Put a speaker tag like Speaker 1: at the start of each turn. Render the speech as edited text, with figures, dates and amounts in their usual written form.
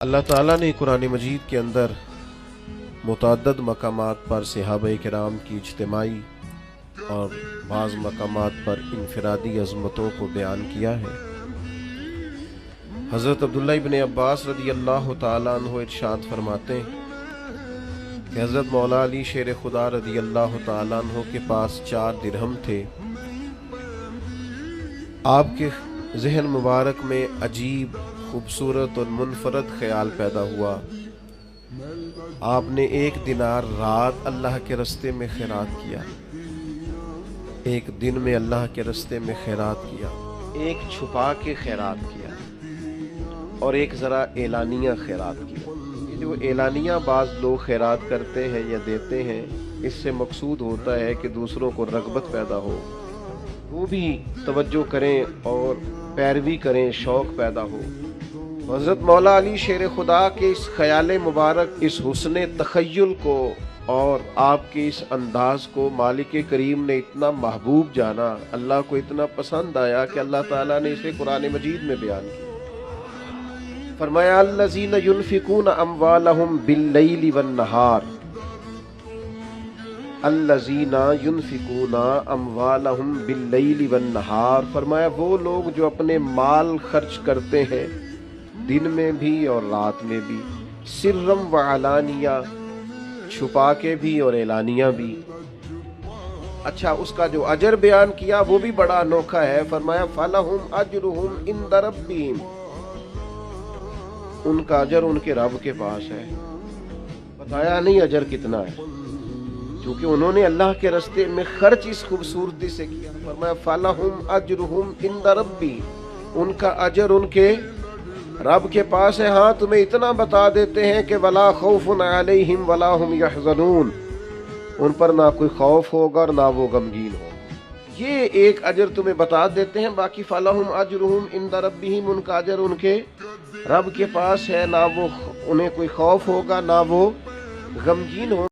Speaker 1: اللہ تعالیٰ نے قرآن مجید کے اندر متعدد مقامات پر صحابہ کرام کی اجتماعی اور بعض مقامات پر انفرادی عظمتوں کو بیان کیا ہے۔ حضرت عبداللہ ابن عباس رضی اللہ تعالیٰ عنہ ارشاد فرماتے ہیں کہ حضرت مولا علی شیر خدا رضی اللہ تعالیٰ عنہ کے پاس 4 درہم تھے۔ آپ کے ذہن مبارک میں عجیب، خوبصورت اور منفرد خیال پیدا ہوا۔ آپ نے 1 دینار رات اللہ کے رستے میں خیرات کیا، 1 دن میں اللہ کے رستے میں خیرات کیا، 1 چھپا کے خیرات کیا اور 1 ذرا اعلانیہ خیرات کیا۔ جو اعلانیہ بعض لوگ خیرات کرتے ہیں یا دیتے ہیں، اس سے مقصود ہوتا ہے کہ دوسروں کو رغبت پیدا ہو، وہ بھی توجہ کریں اور پیروی کریں، شوق پیدا ہو۔ حضرت مولا علی شیر خدا کے اس خیال مبارک، اس حسن تخیل کو اور آپ کے اس انداز کو مالک کریم نے اتنا محبوب جانا، اللہ کو اتنا پسند آیا کہ اللہ تعالیٰ نے اسے قرآن مجید میں بیان کیا۔ فرمایا الذین ینفقون اموالہم باللیل والنہار، الذین ینفقون اموالہم باللیل والنہار، فرمایا وہ لوگ جو اپنے مال خرچ کرتے ہیں دن میں بھی اور رات میں بھی، سرم و علانیہ، چھپا کے بھی اور اعلانیہ بھی۔ اچھا، اس کا جو اجر بیان کیا وہ بھی بڑا انوکھا ہے۔ فرمایا فَلَهُمْ أَجْرُهُمْ عِنْدَ رَبِّهِمْ، ان کا اجر ان کے رب کے پاس ہے۔ بتایا نہیں اجر کتنا ہے، کیونکہ انہوں نے اللہ کے راستے میں خرچ اس خوبصورتی سے کیا۔ فرمایا فَلَهُمْ أَجْرُهُمْ عِنْدَ رَبِّهِمْ، ان کا اجر ان کے رب کے پاس ہے۔ ہاں، تمہیں اتنا بتا دیتے ہیں کہ وَلَا خَوْفٌ عَلَيْهِمْ وَلَا هُمْ يَحْزَنُونَ، ان پر نہ کوئی خوف ہوگا اور نہ وہ غمگین ہوگا۔ یہ ایک اجر تمہیں بتا دیتے ہیں، باقی فَلَهُمْ أَجْرُهُمْ عِنْدَ رَبِّهِمْ، ان کا اجر ان کے رب کے پاس ہے، نہ وہ انہیں کوئی خوف ہوگا نہ وہ غمگین ہوگا۔